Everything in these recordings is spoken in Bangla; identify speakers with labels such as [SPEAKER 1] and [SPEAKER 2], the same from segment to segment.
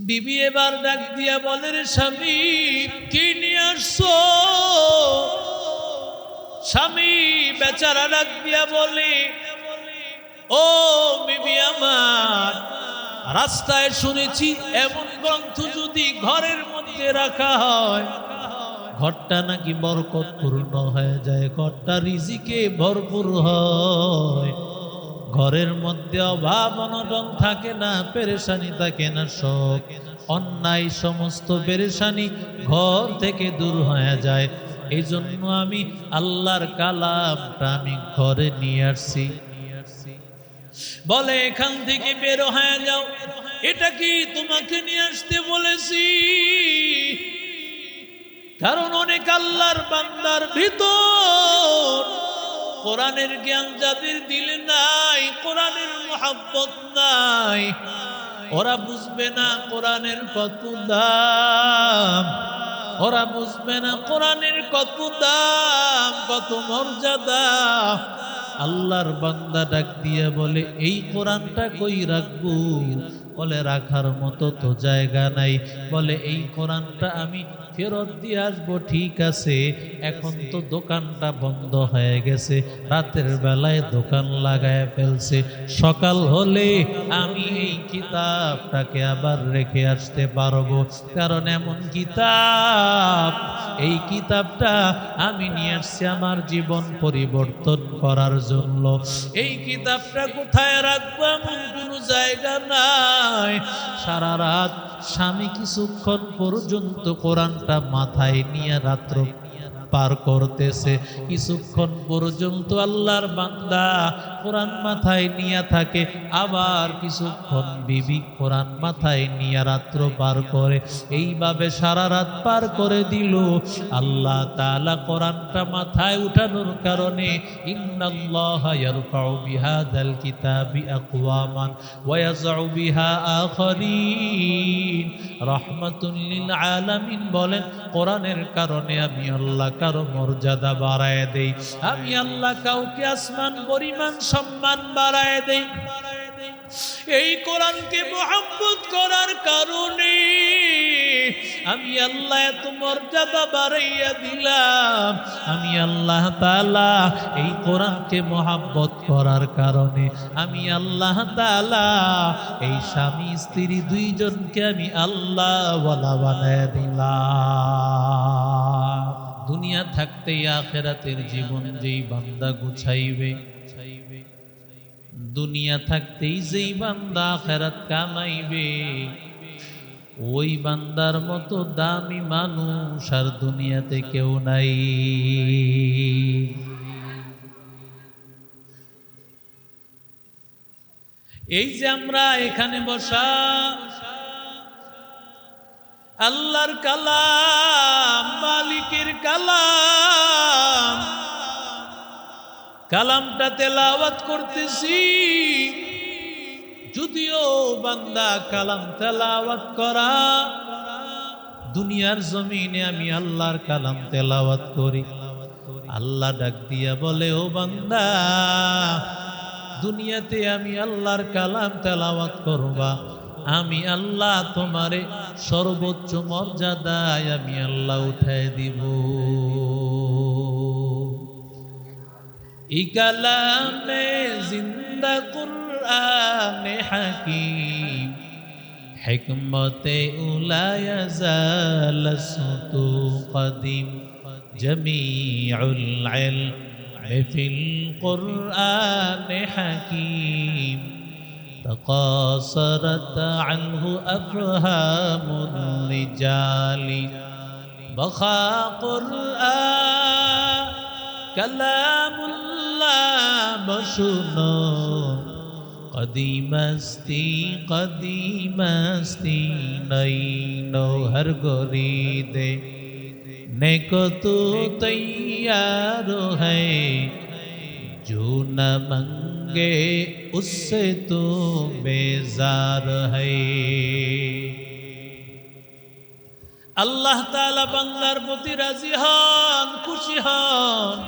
[SPEAKER 1] বিবি এবার ডাক দিয়া বলে, রে স্বামী কি নিয়ে আসছো? স্বামী বেচারা ডাক দিয়া বলে, ও বিবি আমার, রাস্তায় শুনেছি এমন গ্রন্থ যদি ঘরের মধ্যে রাখা হয় ঘরটা নাকি বরকতপূর্ণ হয়ে যায়, ঘরটা রিজিকে ভরপুর হয়, ঘরের মধ্যে অভাব অনটন থাকে না, পেরেশানি থাকে না, সব অন্যায় সমস্ত পেরেশানি ঘর থেকে দূর হয়ে যায়। এই জন্য আমি আল্লাহর কালামটা আমি ঘরে নিয়ে আসছি। বলে, এখান থেকে বের হয়ে যাও। এটা কি তোমাকে নিয়ে আসতে বলেছি? কারণ অনেক আল্লাহর বান্দার ভিতর কোরআনের জ্ঞান যাদের দিলে নাই, কোরআনের মুহাব্বত নাই, ওরা বুঝবে না কোরআনের কত দাম, ওরা বুঝবে না কোরআনের কত দাম, কত মর্যাদা। আল্লাহর বান্দা ডাক দিয়ে বলে, এই কোরআনটা কই রাখবো? বলে, রাখার মতো তো জায়গা নাই। বলে, এই কোরআনটা আমি ফেরত দিয়ে আসবো, ঠিক আছে, এখন তো দোকানটা বন্ধ হয়ে গেছে, রাতের বেলায় দোকান লাগায় ফেলছে, সকাল হলে আমি এই কিতাবটাকে আবার রেখে আসতে পারবো, কারণ এমন কিতাব, এই কিতাবটা আমি নিয়ে আসছি আমার জীবন পরিবর্তন করার জন্য। এই কিতাবটা কোথায় রাখবো এমন কোনো জায়গা নাই। সারা রাত স্বামী কিছুক্ষণ পর্যন্ত কোরআনটা মাথায় নিয়ে রাত্র পার করতেছে, কিছুক্ষণ পর্যন্ত আল্লাহর বান্দা কোরআন মাথায় নিয়ে থাকে, আবার কিছুক্ষণ বিবি কোরআন মাথায় নিয়ে রাত্র পার করে, এইভাবে সারা রাত পার করে দিল। আল্লাহ তাআলা কোরআনটা মাথায় উঠানোর কারণে ইন্নাল্লাহা ইয়ারফাউ বিহাদাল কিতাবি আকওয়ামান ওয়া ইয়াযউ বিহা আখারিন রাহমাতুল লিল আলামিন। বলেন, কোরআনের কারণে আমি আল্লাহ কারো মর্যাদা বাড়ায় দেই, আমি আল্লাহ কাউকে আসমান পরিমাণ সম্মান বাড়ায় দেই। এই কোরআনকে মুহাব্বত করার কারণে আমি আল্লাহ এত মর্যাদা বাড়াইয়া দিলাম। আমি আল্লাহ তাআলা এই কোরআনকে মুহাব্বত করার কারণে আমি আল্লাহ তাআলা এই স্বামী স্ত্রী দুইজনকে আমি আল্লাহ ওয়ালা বানায় দিলাম। দুনিয়া থাকতেই আখিরাতের জীবন যেই বান্দা গুছাইবে, দুনিয়া থাকতেই যেই বান্দা আখিরাত কামাইবে, ওই বান্দার মতো দামি মানুষ আর দুনিয়াতে কেউ নাই। এই যে আমরা এখানে বসা, আল্লাহর কালাম, মালিকের কালাম, কালামটা তেলাওয়াত করতেছি। যদিও বান্দা কালাম তেলাওয়াত করা, দুনিয়ার জমিনে আমি আল্লাহর কালাম তেলাওয়াত করি, আল্লাহ ডাক দিয়া বলে, ও বান্দা, দুনিয়াতে আমি আল্লাহর কালাম তেলাওয়াত করবা, আমি আল্লাহ তোমারে সর্বোচ্চ মর্যাদায় আমি আল্লাহ উঠায় দিব। ই কালামে জিন্দা কুরআনে হাকিম, হিকমতে উলা ইয়াজাল সুতু কদিম, জমিউল ইলম ফিল কুরআনে হাকিম, تقاصرت عنه أفهام الرجال بخا قرآن كلام الله بشنو قدیم استی نینو ہر گریدے نیکو تو تیار ہے جو نہ منگے اس سے تو بیزار ہے। আল্লাহ তাআলা বান্দার প্রতি রাজি হন, খুশি হন।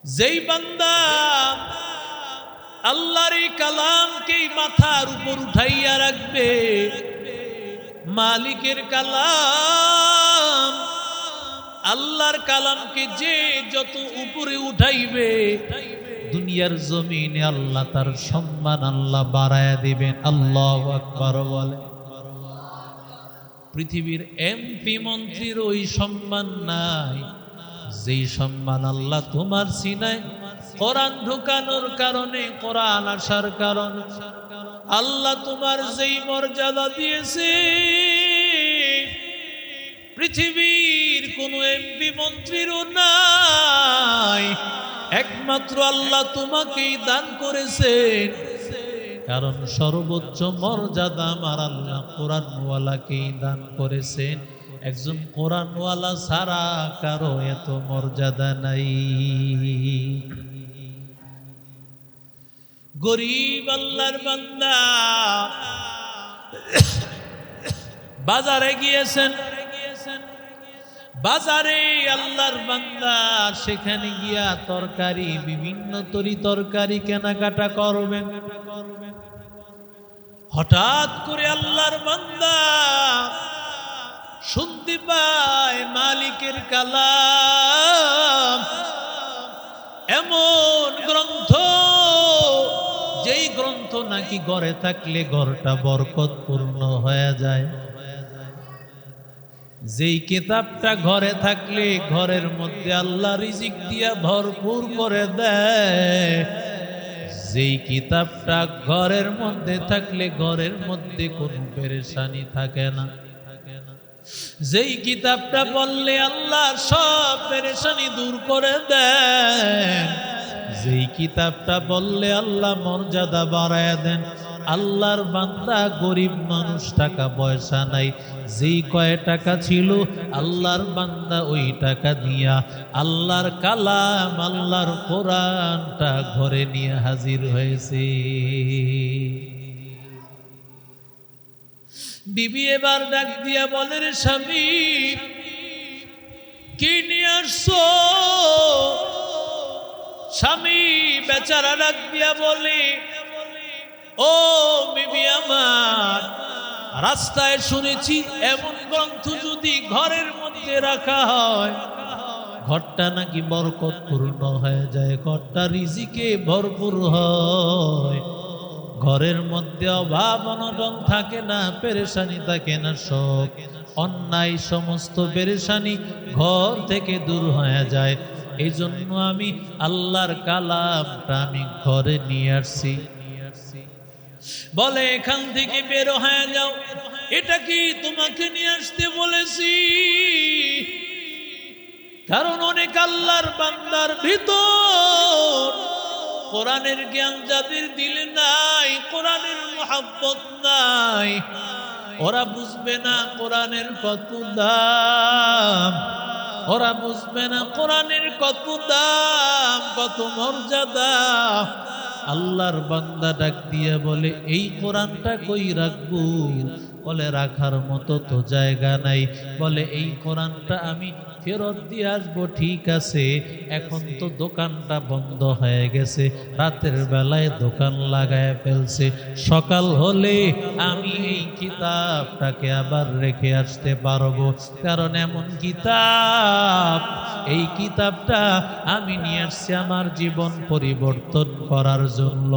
[SPEAKER 1] যেই বান্দা আল্লাহর এই কালামকে মাথার উপর উঠাইয়া রাখবে। মালিকের কালাম, আল্লাহর কালামকে যে যত উপরে উঠাইবে, দুনিয়ার জমিনে আল্লাহ তার সম্মান আল্লাহ বাড়ায়া দিবেন। আল্লাহু আকবার বলে। পৃথিবীর এমপি মন্ত্রীর ওই সম্মান নাই যেই সম্মান আল্লাহ তোমার সিনায় কোরআন ঢুকানোর কারণে, কোরআন আসার কারণে আল্লাহ তোমার যেই মর্যাদা দিয়েছে, পৃথিবীর কোন এমপি মন্ত্রীরও নাই। একমাত্র আল্লাহ তোমাকেই দান করেছেন, কারণ সর্বোচ্চ মর্যাদা আমার আল্লাহ কোরআনওয়ালাকেই দান করেছেন। একজন কোরআনওয়ালা ছাড়া কারো এত মর্যাদা নাই। গরিব আল্লাহর বান্দা বাজারে গিয়েছেন, বাজারে আল্লাহর বান্দা সেখানে গিয়া তরকারি, বিভিন্ন তরকারি কেনাকাটা করবেন। হঠাৎ করে আল্লাহর বান্দা শুনতে পায় মালিকের কালাম, এমন গ্রন্থ যেই গ্রন্থ নাকি ঘরে থাকলে ঘরটা বরকতপূর্ণ হয়ে যায়, যেই কিতাবটা ঘরে থাকলে ঘরের মধ্যে আল্লাহ রিজিক দিয়া ভরপুর করে দেয়, যেই কিতাবটা ঘরের মধ্যে থাকলে ঘরের মধ্যে কোনো পেরেশানি থাকে না, যেই কিতাবটা বললে আল্লাহ সব পেরেশানি দূর করে দেন, যেই কিতাবটা বললে আল্লাহ মর্যাদা বাড়ায় দেন। আল্লাহর বান্দা গরিব মানুষ, টাকা পয়সা নাই, যেই কয় টাকা ছিল আল্লাহর বান্দা ওই টাকা দিয়া আল্লাহর কালাম, আল্লাহর কোরআনটা ঘরে নিয়ে হাজির হয়েছে। বিবি এবার ডাক দিয়া বলে, রে স্বামী কি নিয়ে আসছো? স্বামী বেচারা ডাক দিয়া বলে, ও বিবি আমার, রাস্তায় শুনেছি এমন গ্রন্থ যদি ঘরের মধ্যে রাখা হয় ঘরটা নাকি বরকতপূর্ণ হয়ে যায়, ঘরটা রিজিকে ভরপুর হয়, ঘরের মধ্যে অভাব অনটন থাকে না, পেরেশানি থাকে না, সব অন্যায় সমস্ত পেরেশানি ঘর থেকে দূর হয়ে যায়। এই জন্য আমি আল্লাহর কালামটা আমি ঘরে নিয়ে আসছি। বলে, এখান থেকে বের হয়ে যাও, এটা কি তোমাকে নিয়ে আসতে বলেছি? কারণ অনেক আল্লাহর বান্দার ভিতর কোরআনের জ্ঞান যাদের দিলে নাই, কোরআনের মুহাব্বত নাই, ওরা বুঝবে না কোরআনের কত দাম, ওরা বুঝবে না কোরআনের কত দাম, কত মর্যাদা। আল্লাহর বান্দা ডাক দিয়ে বলে, এই কোরআনটা কই রাখবো? বলে, রাখার মতো তো জায়গা নাই। বলে, এই কোরআনটা আমি ফেরত দিয়ে আসবো, ঠিক আছে, এখন তো দোকানটা বন্ধ হয়ে গেছে, রাতের বেলায় দোকান লাগায় ফেলছে, সকাল হলে আমি এই কিতাবটাকে আবার রেখে আসতে পারবো, কারণ এমন কিতাব, এই কিতাবটা আমি নিয়ে আসছি আমার জীবন পরিবর্তন করার জন্য।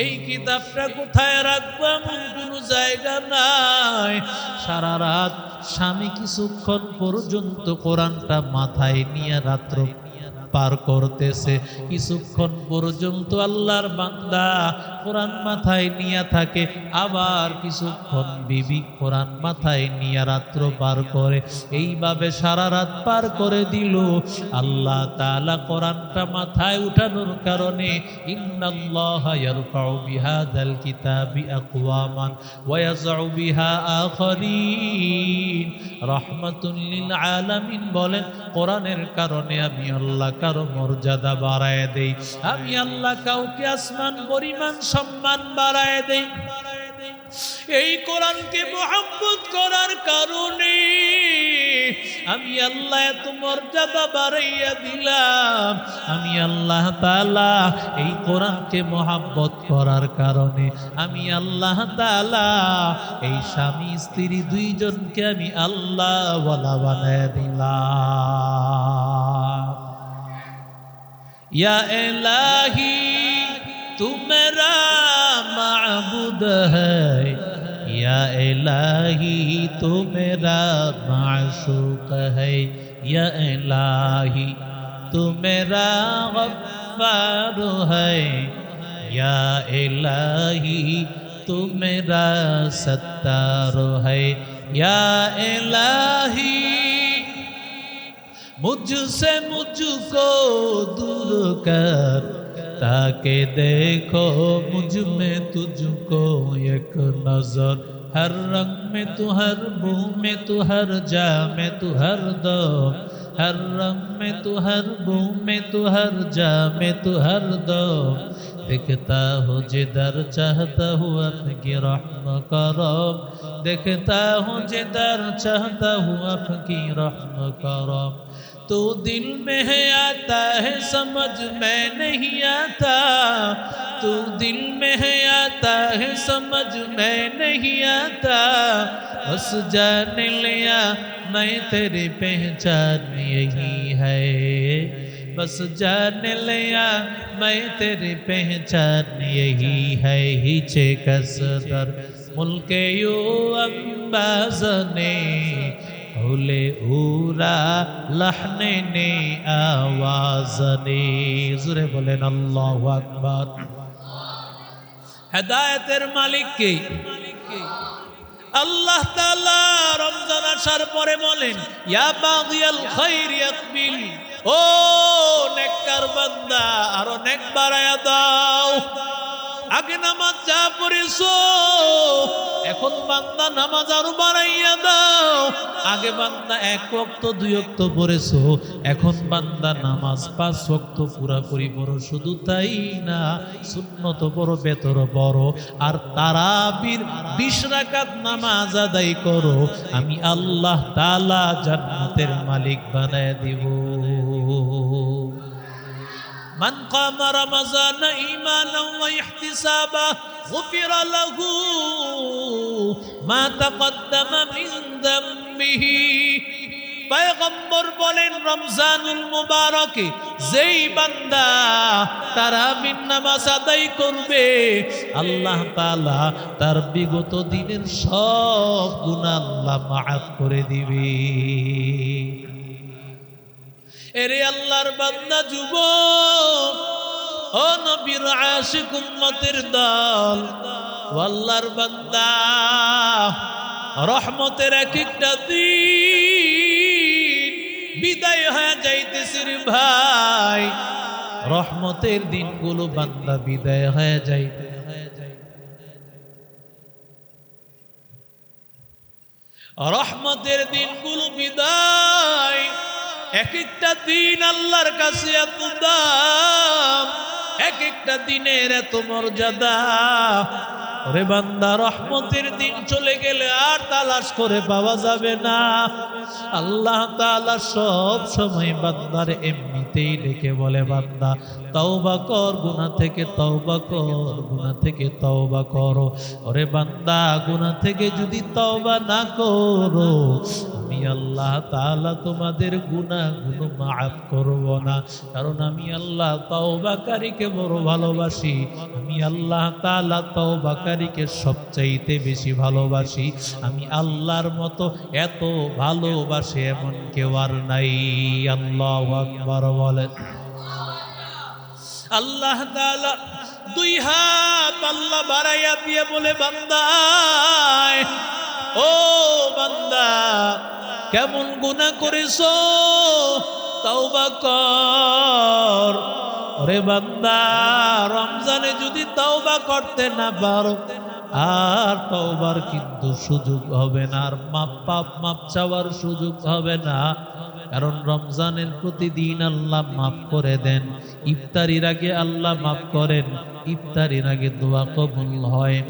[SPEAKER 1] এই কিতাবটা কোথায় রাখবো এমন কোনো জায়গা নাই। সারা রাত স্বামী কিছুক্ষণ পর্যন্ত কোরআনটা মাথায় নিয়ে রাত্র পার করতেছে, কিছুক্ষণ পর্যন্ত আল্লাহর বান্দা কোরআন মাথায় নিয়ে থাকে, আবার কিছুক্ষণ বিবি কোরআন মাথায় নিয়ে রাত্র পার করে, এইভাবে সারা রাত পার করে দিল। আল্লাহ তাআলা কোরআনটা মাথায় উঠানোর কারণে ইন্নাল্লাহা ইয়ারফাউ বিহাযাল কিতাবি আকওয়ামান ওয়া ইয়াযউ বিহা আখারিন রাহমাতুল লিল আলামিন। বলেন, কোরআনের কারণে আমি আল্লাহ কারো মর্যাদা বাড়ায় দেই, আমি আল্লাহ কাউকে আসমান পরিমাণ সম্মান বাড়ায় দেই। এই কোরআনকে মুহাব্বত করার কারণে আমি আল্লাহ এত মর্যাদা বাড়াইয়া দিলাম। আমি আল্লাহ তাআলা এই কোরআনকে মহব্বত করার কারণে আমি আল্লাহ তাআলা এই স্বামী স্ত্রী দুইজনকে আমি আল্লাহ ওয়ালা বানায় দিলাম। या इलाही तू मेरा माबूद है, या इलाही तू मेरा माशूक है, या इलाही तू मेरा गफ्फार है, या इलाही तू मेरा सत्तार है, या इलाही मुझसे मुझको दूर कर ताकि देखो मुझ में तुझको एक नजर, हर रंग में तू, हर बू में तू, हर जा में तू, हर दम, हर रंग में तू, हर बू में तू, हर जा में तू, हर दम देखता हूँ जिधर चाहता हूँ आपकी रहम करम, देखता हूँ जिधर चाहता हूँ आपकी रहम करम। तो दिल में है आता है समझ में नहीं आता, तो दिल में है आता है समझ में नहीं आता, बस जान लिया मैं तेरी पहचान यही है, बस जान लिया मैं तेरी पहचान यही है। हिचे कसदर मुल्के यू अंबाज़ने हुले उरा लहने ने आवाज़ ने, ज़ुरे बोलें अल्लाहु अकबर। হেদায়েতের মালিক কে? আল্লাহ তাআলা রমজান আসার পরে বলেন ইয়া বাগিয়াল খাইর ইয়াকবিল, ও নেককার বান্দা আরো নেক বাড়ায়া দাও। আগে নামাজ যা পড়েছো এখন বান্দা নামাজ আরো বাড়াইয়া দাও। আগে বান্দা এক ওয়াক্ত দুই ওয়াক্ত পড়েছো, এখন বান্দা নামাজ 5 ওয়াক্ত পুরাপুরি পড়ো। শুধু তাই না, সুন্নত পড়ো, বেতর পড়ো, আর তারাবির 20 রাকাত নামাজ আদায় করো। আমি আল্লাহ তাআলা জান্নাতের মালিক বানায় দিব। من قام رمضان إيمانا واحتسابا غفر له ما تقدم من ذنبه। পয়গম্বর বলেন রমজানুল মুবারকে যেই বান্দা তারাবির নামাজ আদায় করবে আল্লাহ তাআলা তার বিগত দিনের সব গুনাহ আল্লাহ মাফ করে দিবে। এরে আল্লাহর বান্দা যুবক, ও নবীর আশিক উম্মতের দল, ও আল্লাহর বান্দা, রহমতের এক একটা দিন বিদায় হয়ে যাইতেছে রে ভাই। রহমতের দিনগুলো বান্দা বিদায় হয়ে যাইতে, রহমতের দিনগুলো বিদায়। এক একটা দিন আল্লাহর কাছে এত দাম, এক একটা দিনের এত মর্যাদা। ওরে বান্দা, রহমতের দিন চলে গেলে আর তালাশ করে পাওয়া যাবে না। আল্লাহ তাআলা সব সময় বান্দার এমনিতেই ডেকে বলে, বান্দা তওবা কর, গুনাহ থেকে তওবা কর, গুনাহ থেকে তওবা করো। ওরে বান্দা, গুনাহ থেকে যদি তওবা না করো আমি আল্লাহ তাআলা তোমাদের গুনাহগুলো মাফ করব না। কারণ আমি আল্লাহ তওবাকারীকে বড় ভালোবাসি। আমি আল্লাহ তাআলা তওবাকারীকে সবচাইতে বেশি ভালোবাসি। আমি আল্লাহর মতো এত ভালোবাসে এমন কেউ আর নাই। আল্লাহু আকবার বলেন। আল্লাহ তাআলা 2 হাত আল্লাহ বাড়াইয়া দিয়ে বলে, বান্দা ও বান্দা, কেমন গুনাহ করেছো তওবা কর। ওরে বান্দা, রমজানে যদি তওবা করতে না পারো আর তওবার কিন্তু সুযোগ হবে না, আর মাপ চাওয়ার সুযোগ হবে না। কারণ রমজানের প্রতিদিন আল্লাহ মাফ করে দেন। ইফতারির আগে আল্লাহ মাফ করেন, ইফতারির আগে দোয়া কবুল হয়।